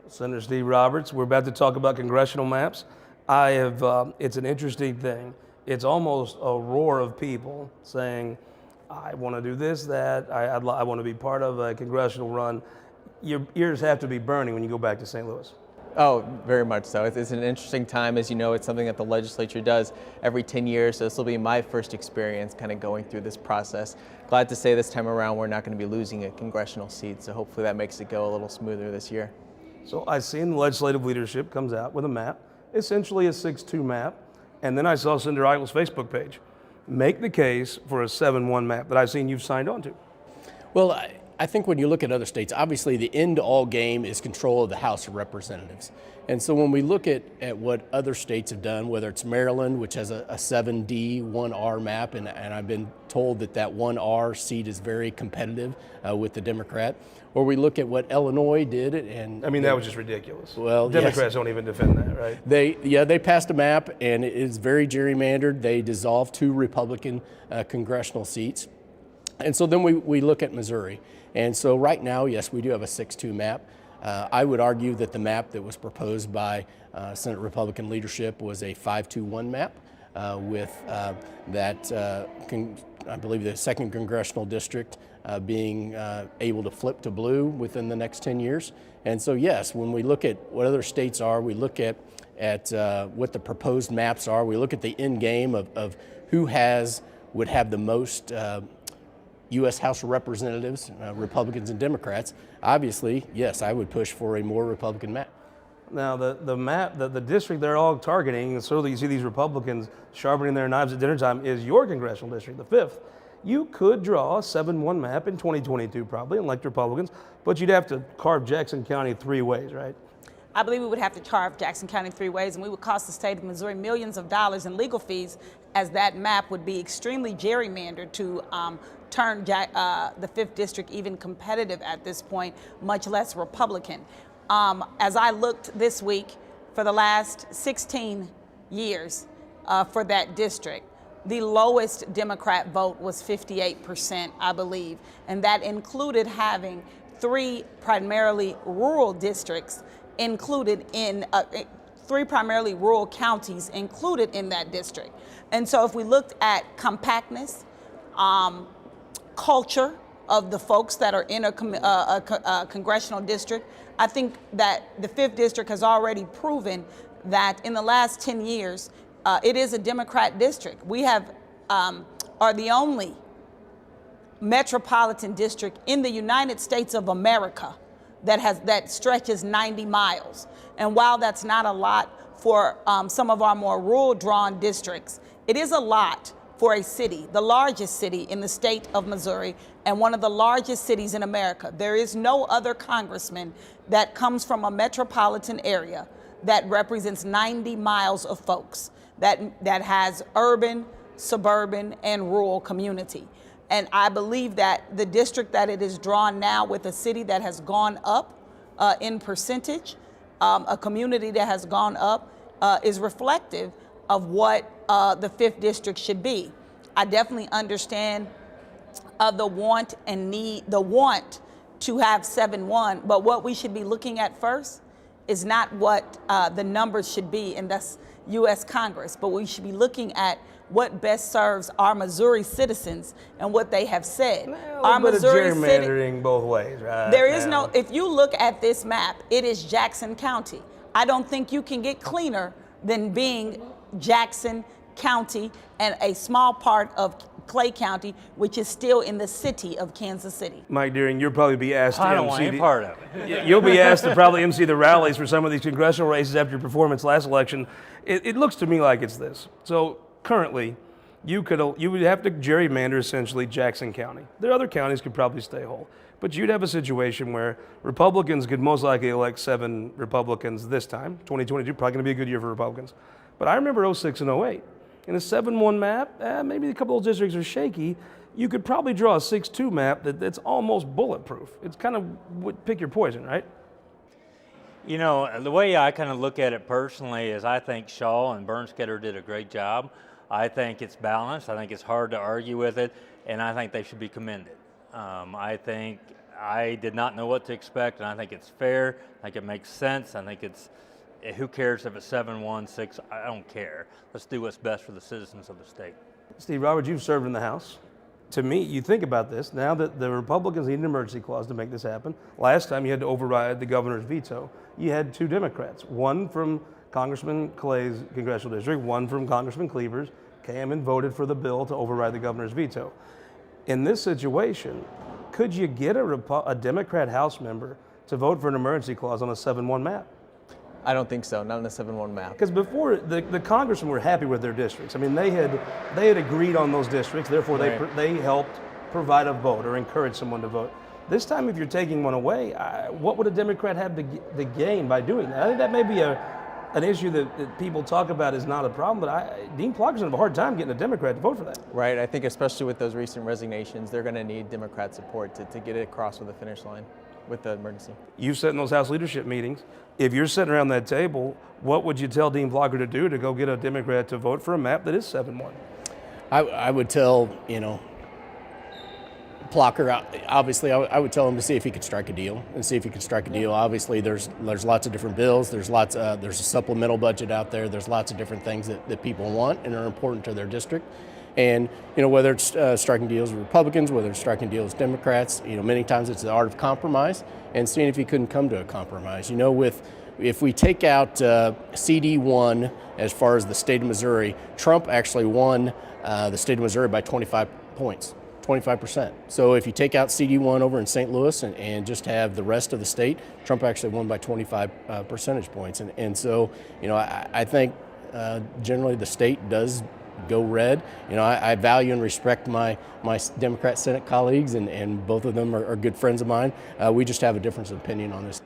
Senator Steve Roberts. We're about to talk about congressional maps. It's an interesting thing. It's almost a roar of people saying, I want to do this, that, I want to be part of a congressional run. Your ears have to be burning when you go back to St. Louis. Oh, very much so. It's an interesting time. As you know, it's something that the legislature does every 10 years, so this will be my first experience kind of going through this process. Glad to say this time around we're not going to be losing a congressional seat, so hopefully that makes it go a little smoother this year. So I seen the legislative leadership comes out with a map, essentially a 6-2 map, and then I saw Senator Eichel's Facebook page make the case for a 7-1 map that I've seen you've signed on to. Well, I think when you look at other states, obviously the end-all game is control of the House of Representatives. And so when we look at what other states have done, whether it's Maryland, which has a 7D, 1R map, and I've been told that 1R seat is very competitive with the Democrat, or we look at what Illinois did. And I mean, that was just ridiculous. Well, Democrats don't even defend that, right? They passed a map, and it is very gerrymandered. They dissolved 2 Republican congressional seats. And so then we look at Missouri. And so right now, yes, we do have a 6-2 map. I would argue that the map that was proposed by Senate Republican leadership was a 5-2-1 map with I believe the 2nd Congressional District being able to flip to blue within the next 10 years. And so yes, when we look at what other states are, we look at what the proposed maps are, we look at the end game of who would have the most U.S. House of Representatives, Republicans and Democrats. Obviously, yes, I would push for a more Republican map. Now, the map, the district they're all targeting, and so you see these Republicans sharpening their knives at dinner time, is your congressional district, the 5th. You could draw a 7-1 map in 2022 probably, and elect Republicans, but you'd have to carve Jackson County 3 ways, right? I believe we would have to carve Jackson County 3 ways, and we would cost the state of Missouri millions of dollars in legal fees, as that map would be extremely gerrymandered to turn the 5th district even competitive at this point, much less Republican. As I looked this week, for the last 16 years for that district, the lowest Democrat vote was 58%, I believe, and that included having 3 primarily rural districts included in 3 primarily rural counties included in that district. And so if we looked at compactness, culture of the folks that are in a congressional district, I think that the 5th district has already proven that in the last 10 years, it is a Democrat district. We are the only metropolitan district in the United States of America that stretches 90 miles. And while that's not a lot for some of our more rural drawn districts, it is a lot for a city, the largest city in the state of Missouri and one of the largest cities in America. There is no other congressman that comes from a metropolitan area that represents 90 miles of folks, that has urban, suburban, and rural community. And I believe that the district that it is drawn now, with a city that has gone up in percentage, a community that has gone up, is reflective of what the 5th district should be. I definitely understand the want to have 7-1, but what we should be looking at first is not what the numbers should be, and that's U.S. Congress, but we should be looking at what best serves our Missouri citizens and what they have said. Our Missouri gerrymandering both ways, right? There is no, if you look at this map, it is Jackson County. I don't think you can get cleaner than being Jackson County and a small part of Clay County, which is still in the city of Kansas City. Mike Deering, you'll probably be asked to I don't want any part of it. You'll be asked to probably MC the rallies for some of these congressional races after your performance last election. It looks to me like it's this. So currently, you would have to gerrymander essentially Jackson County. There are other counties could probably stay whole, but you'd have a situation where Republicans could most likely elect 7 Republicans this time. 2022 probably going to be a good year for Republicans. But I remember 06 and 08. In a 7-1 map, maybe a couple of districts are shaky. You could probably draw a 6-2 map that's almost bulletproof. It's kind of pick your poison, right? You know, the way I kind of look at it personally is I think Shaw and Bernstetter did a great job. I think it's balanced. I think it's hard to argue with it, and I think they should be commended. I think I did not know what to expect, and I think it's fair. I think it makes sense. I think it's, who cares if it's 7-1, 6, I don't care. Let's do what's best for the citizens of the state. Steve Roberts, you've served in the House. To me, you think about this, now that the Republicans need an emergency clause to make this happen. Last time you had to override the governor's veto. You had 2 Democrats, one from Congressman Clay's congressional district, one from Congressman Cleaver's, came and voted for the bill to override the governor's veto. In this situation, could you get a Democrat House member to vote for an emergency clause on a 7-1 map? I don't think so, not on a 7-1 map. Because before, the congressmen were happy with their districts. I mean, they had agreed on those districts, therefore Right. they helped provide a vote or encourage someone to vote. This time, if you're taking one away, what would a Democrat have to gain by doing that? I think that may be an issue that people talk about is not a problem, but Dean Plocker's gonna have a hard time getting a Democrat to vote for that. Right, I think especially with those recent resignations, they're going to need Democrat support to get it across with the finish line with the emergency. You sit in those House leadership meetings. If you're sitting around that table, what would you tell Dean Plocker to do to go get a Democrat to vote for a map that is 7-1? I would tell, Plocker, obviously, I would tell him to see if he could strike a deal and see if he could strike a deal. Obviously, there's lots of different bills. There's a supplemental budget out there. There's lots of different things that people want and are important to their district. And, whether it's striking deals with Republicans, whether it's striking deals with Democrats, many times it's the art of compromise and seeing if you couldn't come to a compromise. If we take out CD1 as far as the state of Missouri, Trump actually won the state of Missouri by 25 points. 25%. So if you take out CD1 over in St. Louis and just have the rest of the state, Trump actually won by 25 percentage points. And so, I think generally the state does go red. I value and respect my Democrat Senate colleagues, and both of them are good friends of mine. We just have a difference of opinion on this.